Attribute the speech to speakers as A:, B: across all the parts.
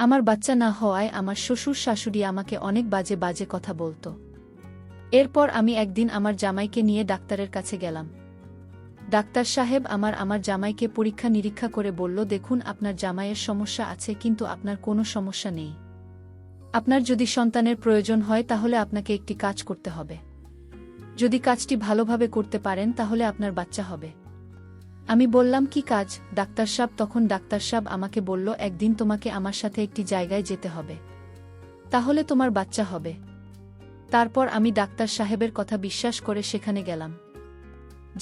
A: আমার বাচ্চা না হওয়ায় আমার শ্বশুর শাশুড়ি আমাকে অনেক বাজে বাজে কথা বলত। এরপর আমি একদিন আমার জামাইকে নিয়ে ডাক্তারের কাছে গেলাম। ডাক্তার সাহেব আমার জামাইকে পরীক্ষা নিরীক্ষা করে বলল, দেখুন আপনার জামাইয়ের সমস্যা আছে, কিন্তু আপনার কোনো সমস্যা নেই। আপনার যদি সন্তানের প্রয়োজন হয় তাহলে আপনাকে একটি কাজ করতে হবে। যদি কাজটি ভালোভাবে করতে পারেন তাহলে আপনার বাচ্চা হবে। আমি বললাম, কি কাজ ডাক্তার সাহেব? তখন ডাক্তার সাহেব আমাকে বলল, একদিন তোমাকে আমার সাথে একটি জায়গায় যেতে হবে, তাহলে তোমার বাচ্চা হবে। তারপর আমি ডাক্তার সাহেবের কথা বিশ্বাস করে সেখানে গেলাম।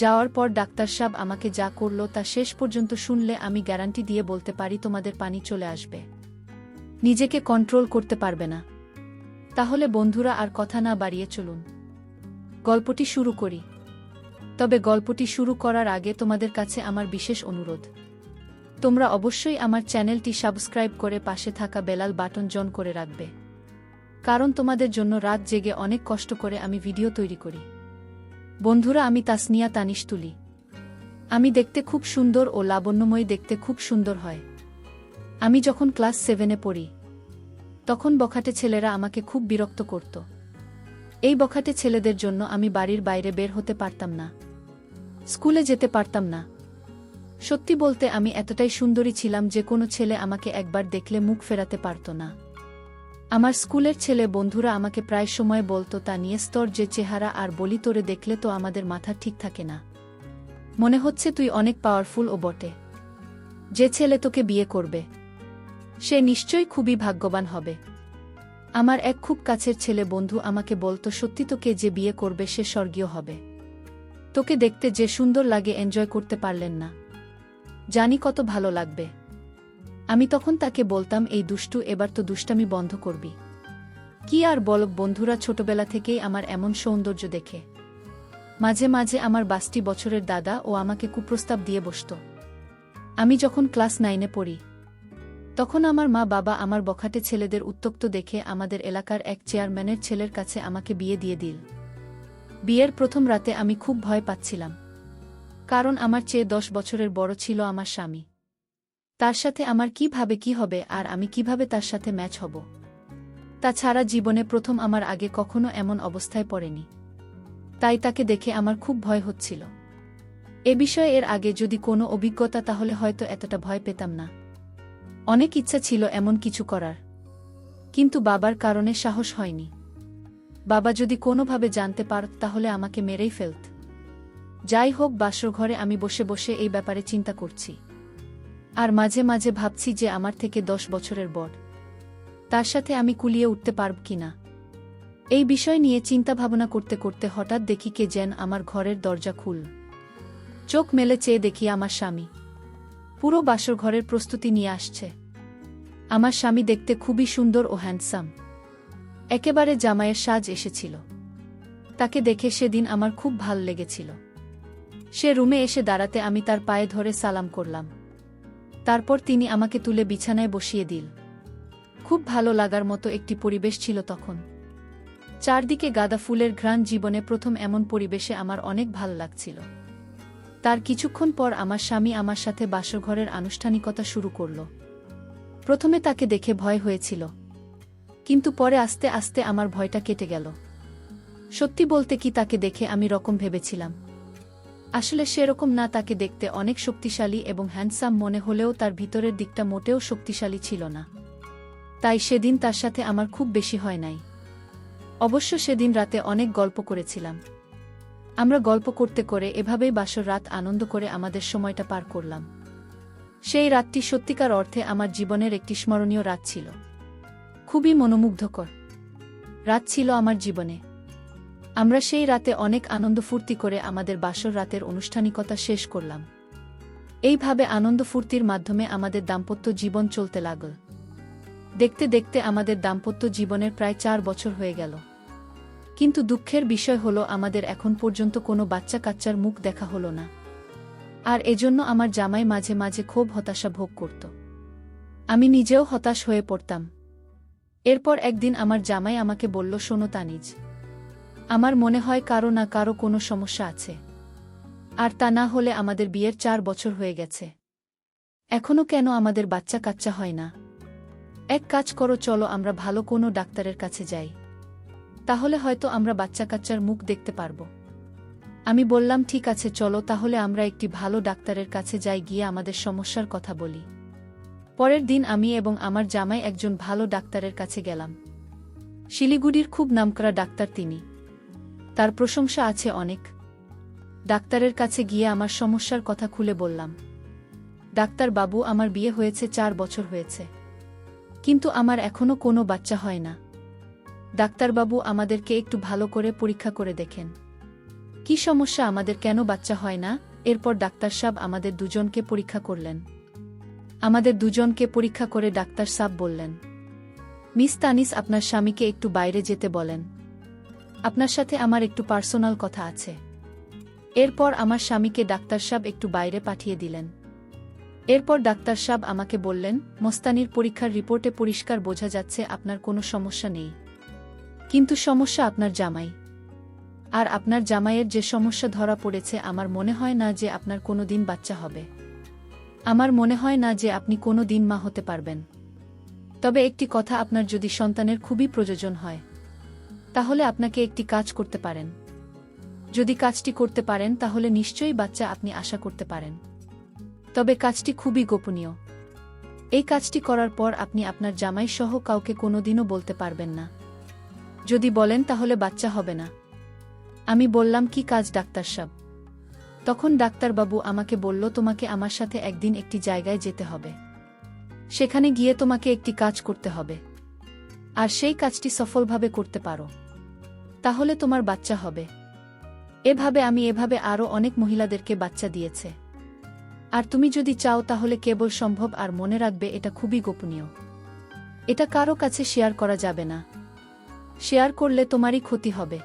A: যাওয়ার পর ডাক্তার সাহেব আমাকে যা করল তা শেষ পর্যন্ত শুনলে আমি গ্যারান্টি দিয়ে বলতে পারি তোমাদের পানি চলে আসবে, নিজেকে কন্ট্রোল করতে পারবে না। তাহলে বন্ধুরা, আর কথা না বাড়িয়ে চলুন গল্পটি শুরু করি। তবে গল্পটি শুরু করার আগে তোমাদের কাছে আমার বিশেষ অনুরোধ, তোমরা অবশ্যই আমার চ্যানেলটি সাবস্ক্রাইব করে পাশে থাকা বেলাল বাটন জন করে রাখবে, কারণ তোমাদের জন্য রাত জেগে অনেক কষ্ট করে আমি ভিডিও তৈরি করি। বন্ধুরা, আমি তাসনিয়া তানিশ তুলি। আমি দেখতে খুব সুন্দর ও লাবণ্যময়ী, দেখতে খুব সুন্দর হয়। আমি যখন ক্লাস 7-এ পড়ি তখন বখাটে ছেলেরা আমাকে খুব বিরক্ত করত। এই বখাটে ছেলেদের জন্য আমি বাড়ির বাইরে বের হতে পারতাম না, স্কুলে যেতে পারতাম না। সত্যি বলতে আমি এতটাই সুন্দরী ছিলাম যে কোনো ছেলে আমাকে একবার দেখলে মুখ ফেরাতে পারত না। আমার স্কুলের ছেলে বন্ধুরা আমাকে প্রায় সময় বলতো, তা নিয়ে তোর যে চেহারা, আর বলি, তোরে দেখলে তো আমাদের মাথা ঠিক থাকে না, মনে হচ্ছে তুই অনেক পাওয়ারফুল ও বটে। যে ছেলে তোকে বিয়ে করবে সে নিশ্চয়ই খুবই ভাগ্যবান হবে। আমার এক খুব কাছের ছেলে বন্ধু আমাকে বলতো, সত্যি তোকে যে বিয়ে করবে সে স্বর্গীয় হবে, তোকে দেখতে যে সুন্দর লাগে, এনজয় করতে পারলেন না, জানি কত ভালো লাগবে। আমি তখন তাকে বলতাম, এই দুষ্টু, এবার তো দুষ্টামি বন্ধ করবি। কি আর বল বন্ধুরা, ছোটবেলা থেকেই আমার এমন সৌন্দর্য দেখে মাঝে মাঝে আমার 22 বছরের দাদা ও আমাকে কুপ্রস্তাব দিয়ে বসত। আমি যখন ক্লাস 9-এ পড়ি তখন আমার মা বাবা আমার বখাটে ছেলেদের উত্ত্যক্ত দেখে আমাদের এলাকার এক চেয়ারম্যানের ছেলের কাছে আমাকে বিয়ে দিয়ে দিল। বিয়ের প্রথম রাতে আমি খুব ভয় পাচ্ছিলাম, কারণ আমার চেয়ে 10 বছরের বড় ছিল আমার স্বামী। তার সাথে আমার কিভাবে কি হবে, আর আমি কিভাবে তার সাথে ম্যাচ হব? তাছাড়া জীবনে প্রথম, আমার আগে কখনো এমন অবস্থায় পড়েনি, তাই তাকে দেখে আমার খুব ভয় হচ্ছিল। এ বিষয়ে এর আগে যদি কোনো অভিজ্ঞতা তাহলে হয়তো এতটা ভয় পেতাম না। অনেক ইচ্ছা ছিল এমন কিছু করার, কিন্তু বাবার কারণে সাহস হয়নি। বাবা যদি কোনোভাবে জানতে পারত তাহলে আমাকে মেরেই ফেলত। যাই হোক, বাসর ঘরে আমি বসে বসে এই ব্যাপারে চিন্তা করছি, আর মাঝে মাঝে ভাবছি যে আমার থেকে 10 বছরের বড়, তার সাথে আমি কুলিয়ে উঠতে পারব কিনা। এই বিষয় নিয়ে চিন্তা ভাবনা করতে করতে হঠাৎ দেখি কে যেন আমার ঘরের দরজা খুল। চোখ মেলে চেয়ে দেখি আমার স্বামী পুরো বাসর ঘরের প্রস্তুতি নিয়ে আসছে। আমার স্বামী দেখতে খুবই সুন্দর ও হ্যান্ডসাম, একেবারে জামাইয়ের সাজ এসেছিল। তাকে দেখে সেদিন আমার খুব ভাল লেগেছিল। সে রুমে এসে দাঁড়াতে আমি তার পায়ে ধরে সালাম করলাম। তারপর তিনি আমাকে তুলে বিছানায় বসিয়ে দিল। খুব ভালো লাগার মতো একটি পরিবেশ ছিল তখন। চারদিকে গাঁদা ফুলের ঘ্রাণ, জীবনে প্রথম এমন পরিবেশে আমার অনেক ভাল লাগছিল। তার কিছুক্ষণ পর আমার স্বামী আমার সাথে বাসরঘরের আনুষ্ঠানিকতা শুরু করল। প্রথমে তাকে দেখে ভয় হয়েছিল, কিন্তু পরে আস্তে আস্তে আমার ভয়টা কেটে গেল। সত্যি বলতে কি, তাকে দেখে আমি রকম ভেবেছিলাম, আসলে সেরকম না। তাকে দেখতে অনেক শক্তিশালী এবং হ্যান্ডসাম মনে হলেও তার ভিতরের দিকটা মোটেও শক্তিশালী ছিল না। তাই সেদিন তার সাথে আমার খুব বেশি হয় নাই। অবশ্য সেদিন রাতে অনেক গল্প করেছিলাম। আমরা গল্প করতে করে এভাবেই বাসর রাত আনন্দ করে আমাদের সময়টা পার করলাম। সেই রাতটি সত্যিকার অর্থে আমার জীবনের একটি স্মরণীয় রাত ছিল। খুবই মনোমুগ্ধকর রাত ছিল আমার জীবনে। আমরা সেই রাতে অনেক আনন্দ ফুর্তি করে আমাদের বাসর রাতের আনুষ্ঠানিকতা শেষ করলাম। এইভাবে আনন্দ ফুর্তির মাধ্যমে আমাদের দাম্পত্য জীবন চলতে লাগল। দেখতে দেখতে আমাদের দাম্পত্য জীবনের প্রায় 4 বছর হয়ে গেল। কিন্তু দুঃখের বিষয় হলো, আমাদের এখন পর্যন্ত কোনো বাচ্চা কাচ্চার মুখ দেখা হলো না। আর এজন্য আমার জামাই মাঝে মাঝে খুব হতাশা ভোগ করত। আমি নিজেও হতাশ হয়ে পড়তাম। এরপর একদিন আমার জামাই আমাকে বলল, শোনো তানিজ, আমার মনে হয় কারো না কারো কোনো সমস্যা আছে। আর তা না হলে আমাদের বিয়ের 4 বছর হয়ে গেছে, এখনো কেন আমাদের বাচ্চা কাচ্চা হয় না? এক কাজ করো, চলো আমরা ভালো কোনো ডাক্তারের কাছে যাই, তাহলে হয়তো আমরা বাচ্চা কাচ্চার মুখ দেখতে পারব। আমি বললাম ঠিক আছে, চলো তাহলে আমরা একটি ভালো ডাক্তারের কাছে যাই, গিয়ে আমাদের সমস্যার কথা বলি। পরের দিন আমি এবং আমার জামাই একজন ভালো ডাক্তারের কাছে গেলাম। শিলিগুড়ির খুব নামকরা ডাক্তার তিনি, তার প্রশংসা আছে অনেক। ডাক্তারের কাছে গিয়ে আমার সমস্যার কথা খুলে বললাম। ডাক্তার বাবু, আমার বিয়ে হয়েছে 4 বছর হয়েছে, কিন্তু আমার এখনো কোনো বাচ্চা হয় না। ডাক্তারবাবু, আমাদেরকে একটু ভালো করে পরীক্ষা করে দেখেন, কি সমস্যা, আমাদের কেন বাচ্চা হয় না? এরপর ডাক্তার সাহেব আমাদের দুজনকে পরীক্ষা করলেন। আমাদের দুজনকে পরীক্ষা করে ডাক্তার সাহেব বললেন, মিস তানিস, আপনার স্বামীকে একটু বাইরে যেতে বলেন, আপনার সাথে আমার একটু পার্সোনাল কথা আছে। এরপর আমার স্বামীকে ডাক্তার সাহেব একটু বাইরে পাঠিয়ে দিলেন। এরপর ডাক্তার সাহেব আমাকে বললেন, মস্তানির পরীক্ষার রিপোর্টে পরিষ্কার বোঝা যাচ্ছে আপনার কোনো সমস্যা নেই, কিন্তু সমস্যা আপনার জামাই। আর আপনার জামাইয়ের যে সমস্যা ধরা পড়েছে, আমার মনে হয় না যে আপনার কোনো দিন বাচ্চা হবে। আমার মনে হয় না যে আপনি কোনো দিন মা হতে পারবেন। তবে একটি কথা, আপনার যদি সন্তানের খুবই প্রয়োজন হয়, তাহলে আপনাকে একটি কাজ করতে পারেন। যদি কাজটি করতে পারেন তাহলে নিশ্চয়ই বাচ্চা আপনি আশা করতে পারেন। তবে কাজটি খুবই গোপনীয়। এই কাজটি করার পর আপনি আপনার জামাই সহ কাউকে কোনোদিনও বলতে পারবেন না। যদি বলেন তাহলে বাচ্চা হবে না। আমি বললাম, কি কাজ ডাক্তার সাহেব? তখন ডাক্তারবাবু আমাকে বলল, তোমাকে আমার সাথে একদিন একটি জায়গায় যেতে হবে, সেখানে গিয়ে তোমাকে একটি কাজ করতে হবে, আর সেই কাজটি সফলভাবে করতে পারো তাহলে তোমার বাচ্চা হবে। এভাবে আরও অনেক মহিলাদেরকে বাচ্চা দিয়েছে। আর তুমি যদি চাও তাহলে কেবল সম্ভব, আর মনে রাখবে এটা খুবই গোপনীয়, এটা কারো কাছে শেয়ার করা যাবে না। শেয়ার করলে তোমারই ক্ষতি হবে।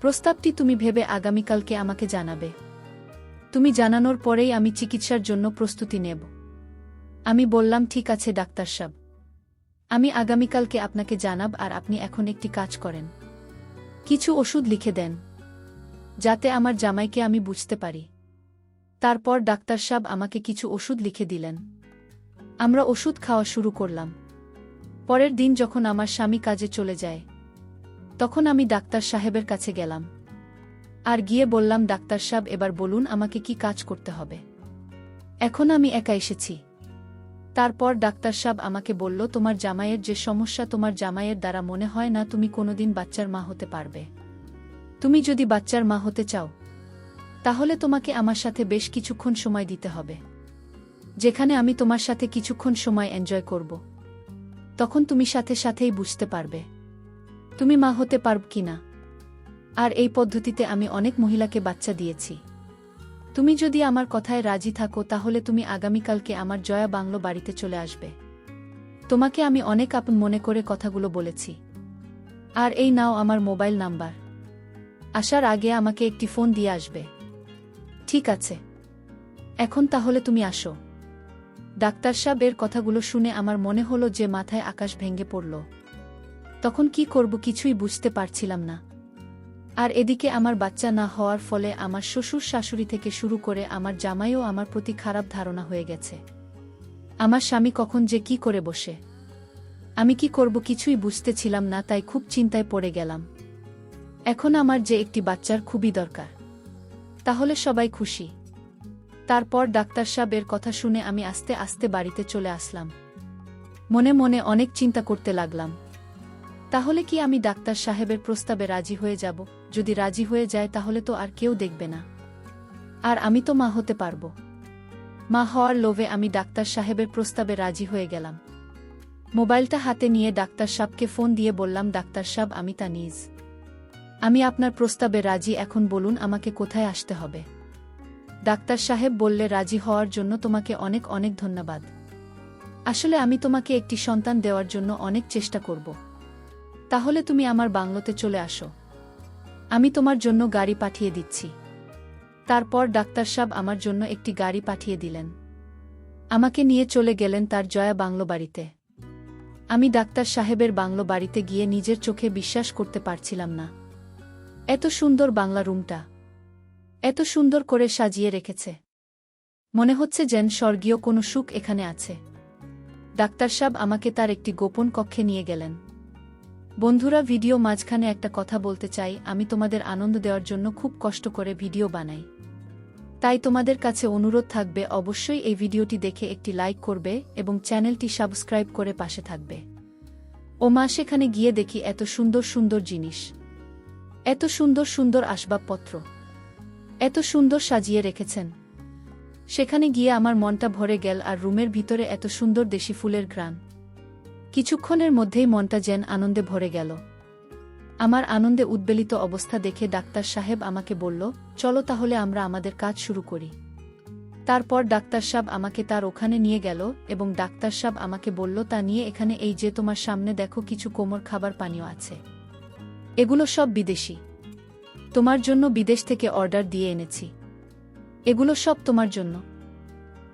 A: প্রস্তাবটি তুমি ভেবে আগামীকালকে আমাকে জানাবে। তুমি জানানোর পরেই আমি চিকিৎসার জন্য প্রস্তুতি নেব। আমি বললাম, ঠিক আছে ডাক্তার সাহেব, আমি আগামীকালকে আপনাকে জানাব। আর আপনি এখন একটি কাজ করেন, কিছু ওষুধ লিখে দেন, যাতে আমার জামাইকে আমি বুঝতে পারি। তারপর ডাক্তার সাহেব আমাকে কিছু ওষুধ লিখে দিলেন। আমরা ওষুধ খাওয়া শুরু করলাম। পরের দিন যখন আমার স্বামী কাজে চলে যায়, তখন আমি ডাক্তার সাহেবের কাছে গেলাম আর গিয়ে বললাম, ডাক্তার সাহেব, এবার বলুন আমাকে কি কাজ করতে হবে। এখন আমি একা এসেছি। তারপর ডাক্তার সাহেব আমাকে বলল, তোমার জামাইয়ের যে সমস্যা, তোমার জামাইয়ের দ্বারা মনে হয় না তুমি কোনোদিন বাচ্চার মা হতে পারবে। তুমি যদি বাচ্চার মা হতে চাও, তাহলে তোমাকে আমার সাথে বেশ কিছুক্ষণ সময় দিতে হবে, যেখানে আমি তোমার সাথে কিছুক্ষণ সময় এনজয় করব। তখন তুমি সাথেই বুঝতে পারবে তুমি মা হতে পারব কিনা। আর এই পদ্ধতিতে আমি অনেক মহিলাকে বাচ্চা দিয়েছি। তুমি যদি আমার কথায় রাজি থাকো, তাহলে তুমি আগামীকালকে আমার জয়া বাংলো বাড়িতে চলে আসবে। তোমাকে আমি অনেক আপন মনে করে কথাগুলো বলেছি। আর এই নাও আমার মোবাইল নাম্বার। আসার আগে আমাকে একটি ফোন দিয়ে আসবে। ঠিক আছে, এখন তাহলে তুমি আসো। ডাক্তার সাহেবের কথাগুলো শুনে আমার মনে হলো যে মাথায় আকাশ ভেঙে পড়ল। তখন কি করব কিছুই বুঝতে পারছিলাম না। আর এদিকে আমার বাচ্চা না হওয়ার ফলে আমার শ্বশুর শাশুড়ি থেকে শুরু করে আমার জামাইও আমার প্রতি খারাপ ধারণা হয়ে গেছে। আমার স্বামী কখন যে কি করে বসে, আমি কি করব কিছুই বুঝতেছিলাম না, তাই খুব চিন্তায় পড়ে গেলাম। এখন আমার যে একটি বাচ্চার খুবই দরকার, তাহলে সবাই খুশি। তারপর ডাক্তার সাহেবের কথা শুনে আমি আস্তে আস্তে বাড়িতে চলে আসলাম। মনে মনে অনেক চিন্তা করতে লাগলাম, তাহলে কি আমি ডাক্তার সাহেবের প্রস্তাবে রাজি হয়ে যাব? যদি রাজি হয়ে যায় তাহলে তো আর কেউ দেখবে না, আর আমি তো মা হতে পারব। মা হওয়ার লোভে আমি ডাক্তার সাহেবের প্রস্তাবে রাজি হয়ে গেলাম। মোবাইলটা হাতে নিয়ে ডাক্তার সাহেবকে ফোন দিয়ে বললাম, ডাক্তার সাহেব, আমি তানিজ, আমি আপনার প্রস্তাবে রাজি। এখন বলুন আমাকে কোথায় আসতে হবে? ডাক্তার সাহেব বললে, রাজি হওয়ার জন্য তোমাকে অনেক অনেক ধন্যবাদ। আসলে আমি তোমাকে একটি সন্তান দেওয়ার জন্য অনেক চেষ্টা করব। তাহলে তুমি আমার বাংলোতে চলে আসো, আমি তোমার জন্য গাড়ি পাঠিয়ে দিচ্ছি। তারপর ডাক্তার সাহেব আমার জন্য একটি গাড়ি পাঠিয়ে দিলেন। আমাকে নিয়ে চলে গেলেন তার জয়া বাংলো বাড়িতে। আমি ডাক্তার সাহেবের বাংলো বাড়িতে গিয়ে নিজের চোখে বিশ্বাস করতে পারছিলাম না। এত সুন্দর বাংলা রুমটা, এত সুন্দর করে সাজিয়ে রেখেছে, মনে হচ্ছে যেন স্বর্গীয় কোনো সুখ এখানে আছে। ডাক্তার সাহেব আমাকে তার একটি গোপন কক্ষে নিয়ে গেলেন। বন্ধুরা, ভিডিও মাঝখানে একটা কথা বলতে চাই, আমি তোমাদের আনন্দ দেওয়ার জন্য খুব কষ্ট করে ভিডিও বানাই। তাই তোমাদের কাছে অনুরোধ থাকবে অবশ্যই এই ভিডিওটি দেখে একটি লাইক করবে এবং চ্যানেলটি সাবস্ক্রাইব করে পাশে থাকবে। মা, সেখানে গিয়ে দেখি এত সুন্দর সুন্দর জিনিস, এত সুন্দর সুন্দর আসবাবপত্র, এত সুন্দর সাজিয়ে রেখেছেন। সেখানে গিয়ে আমার মনটা ভরে গেল, আর রুমের ভিতরে এত সুন্দর দেশি ফুলের ঘ্রাণ। কিছুক্ষণের মধ্যেই মনটা যেন আনন্দে ভরে গেল। আমার আনন্দে উদ্বেলিত অবস্থা দেখে ডাক্তার সাহেব আমাকে বলল, চলো তাহলে আমরা আমাদের কাজ শুরু করি। তারপর ডাক্তার সাহেব আমাকে তার ওখানে নিয়ে গেল এবং ডাক্তার সাহেব আমাকে বলল, তা নিয়ে এখানে এই যে তোমার সামনে দেখো কিছু কোমল খাবার পানীয় আছে, এগুলো সব বিদেশি, তোমার জন্য বিদেশ থেকে অর্ডার দিয়ে এনেছি। এগুলো সব তোমার জন্য।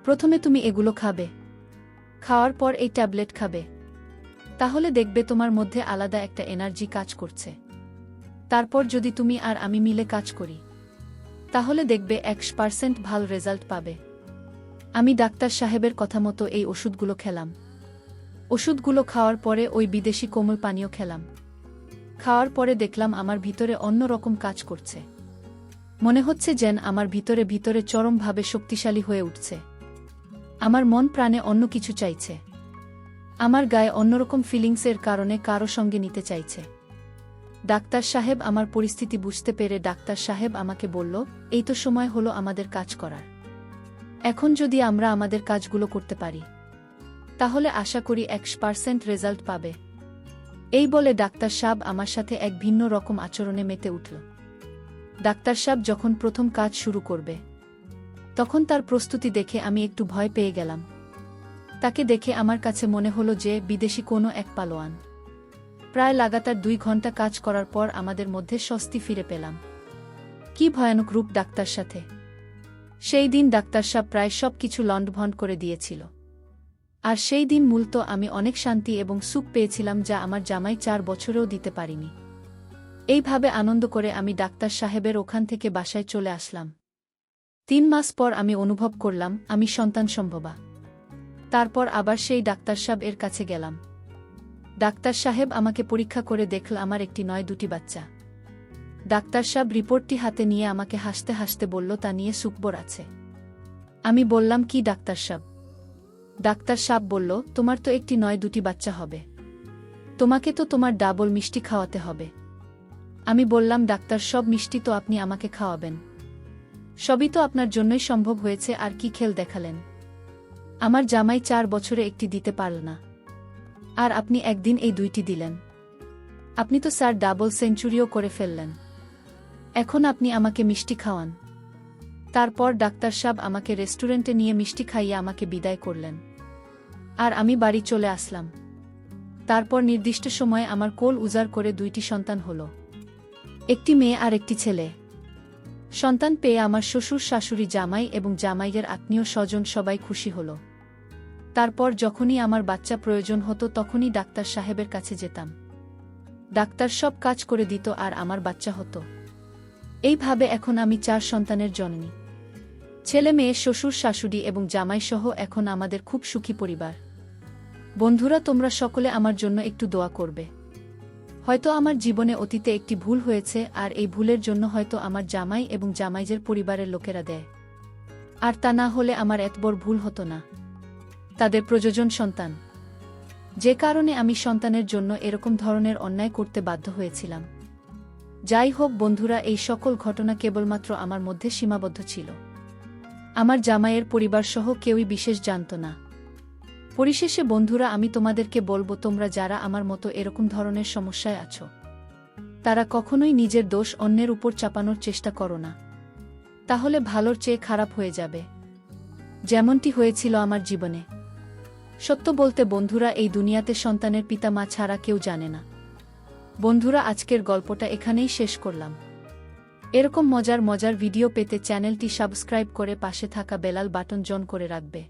A: প্রথমে তুমি এগুলো খাবে, খাওয়ার পর এই ট্যাবলেট খাবে, তাহলে দেখবে তোমার মধ্যে আলাদা একটা এনার্জি কাজ করছে। তারপর যদি তুমি আর আমি মিলে কাজ করি, তাহলে দেখবে 100% ভালো রেজাল্ট পাবে। আমি ডাক্তার সাহেবের কথা মতো এই ওষুধগুলো খেলাম। ওষুধগুলো খাওয়ার পরে ওই বিদেশি কোমল পানীয় খেলাম। খাওয়ার পরে দেখলাম আমার ভিতরে অন্য রকম কাজ করছে। মনে হচ্ছে যেন আমার ভিতরে ভিতরে চরমভাবে শক্তিশালী হয়ে উঠছে। আমার মন প্রাণে অন্য কিছু চাইছে। আমার গায়ে অন্যরকম ফিলিংসের কারণে কারো সঙ্গে নিতে চাইছে। ডাক্তার সাহেব আমার পরিস্থিতি বুঝতে পেরে ডাক্তার সাহেব আমাকে বলল, এই তো সময় হলো আমাদের কাজ করার। এখন যদি আমরা আমাদের কাজগুলো করতে পারি, তাহলে আশা করি 100% রেজাল্ট পাবে। এই বলে ডাক্তার সাহেব আমার সাথে এক ভিন্ন রকম আচরণে মেতে উঠল। ডাক্তার সাহেব যখন প্রথম কাজ শুরু করবে, তখন তার প্রস্তুতি দেখে আমি একটু ভয় পেয়ে গেলাম। তাকে দেখে আমার কাছে মনে হলো যে বিদেশি কোনো এক পালোয়ান। প্রায় লাগাতার 2 ঘন্টা কাজ করার পর আমাদের মধ্যে স্বস্তি ফিরে পেলাম। কি ভয়ানক রূপ ডাক্তার সাথে! সেই দিন ডাক্তার সাহেব প্রায় সব কিছু লণ্ডভণ্ড করে দিয়েছিল। আর সেই দিন মূলত আমি অনেক শান্তি এবং সুখ পেয়েছিলাম, যা আমার জামাই 4 বছরেও দিতে পারিনি। এইভাবে আনন্দ করে আমি ডাক্তার সাহেবের ওখান থেকে বাসায় চলে আসলাম। 3 মাস পর আমি অনুভব করলাম আমি সন্তান সম্ভবা। তারপর আবার সেই ডাক্তার সাহেব এর কাছে গেলাম। ডাক্তার সাহেব আমাকে পরীক্ষা করে দেখল আমার একটি নয় 2টি বাচ্চা। ডাক্তার সাহেব রিপোর্টটি হাতে নিয়ে আমাকে হাসতে হাসতে বলল, তা নিয়ে সুখবর আছে। আমি বললাম, কি ডাক্তার সাহেব? ডাক্তার সাহেব বলল, তোমার তো একটি নয় 2টি বাচ্চা হবে, তোমাকে তো তোমার ডাবল মিষ্টি খাওয়াতে হবে। আমি বললাম, ডাক্তার, সব মিষ্টি তো আপনি আমাকে খাওয়াবেন, সবই তো আপনার জন্যই সম্ভব হয়েছে, আর কি খেল দেখালেন। আমার জামাই 4 বছরে একটি দিতে পারল না, আর আপনি একদিন এই 2টি দিলেন। আপনি তো স্যার ডাবল সেঞ্চুরিও করে ফেললেন। এখন আপনি আমাকে মিষ্টি খাওয়ান। তারপর ডাক্তার সাহেব আমাকে রেস্টুরেন্টে নিয়ে মিষ্টি খাইয়ে আমাকে বিদায় করলেন, আর আমি বাড়ি চলে আসলাম। তারপর নির্দিষ্ট সময়ে আমার কোল উজাড় করে 2টি সন্তান হলো, একটি মেয়ে আর একটি ছেলে। সন্তান পেয়ে আমার শ্বশুর, শাশুড়ি, জামাই এবং জামাইয়ের আত্মীয় স্বজন সবাই খুশি হল। তারপর যখনই আমার বাচ্চা প্রয়োজন হতো, তখনই ডাক্তার সাহেবের কাছে যেতাম। ডাক্তার সব কাজ করে দিত আর আমার বাচ্চা হতো। এইভাবে এখন আমি 4 সন্তানের জননী। ছেলে মেয়ে, শ্বশুর, শাশুড়ি এবং জামাইসহ এখন আমাদের খুব সুখী পরিবার। বন্ধুরা, তোমরা সকলে আমার জন্য একটু দোয়া করবে। হয়তো আমার জীবনে অতীতে একটি ভুল হয়েছে, আর এই ভুলের জন্য হয়তো আমার জামাই এবং জামাইজের পরিবারের লোকেরা দেয়। আর তা না হলে আমার এত বড় ভুল হতো না। তাদের প্রয়োজন সন্তান, যে কারণে আমি সন্তানের জন্য এরকম ধরনের অন্যায় করতে বাধ্য হয়েছিলাম। যাই হোক বন্ধুরা, এই সকল ঘটনা কেবলমাত্র আমার মধ্যে সীমাবদ্ধ ছিল। আমার জামাইয়ের পরিবারসহ কেউই বিশেষ জানত না। পরিশেষে বন্ধুরা, আমি তোমাদেরকে বলবো, তোমরা যারা আমার মতো এরকম ধরনের সমস্যায় আছো, তারা কখনোই নিজের দোষ অন্যের উপর চাপানোর চেষ্টা করো না, তাহলে ভালোর চেয়ে খারাপ হয়ে যাবে, যেমনটি হয়েছিল আমার জীবনে। সত্য বলতে বন্ধুরা, এই দুনিয়াতে সন্তানের পিতা মা ছাড়া কেউ জানে না। বন্ধুরা, আজকের গল্পটা এখানেই শেষ করলাম। এরকম মজার মজার ভিডিও পেতে চ্যানেলটি সাবস্ক্রাইব করে পাশে থাকা বেলাল বাটন জোন করে রাখবে।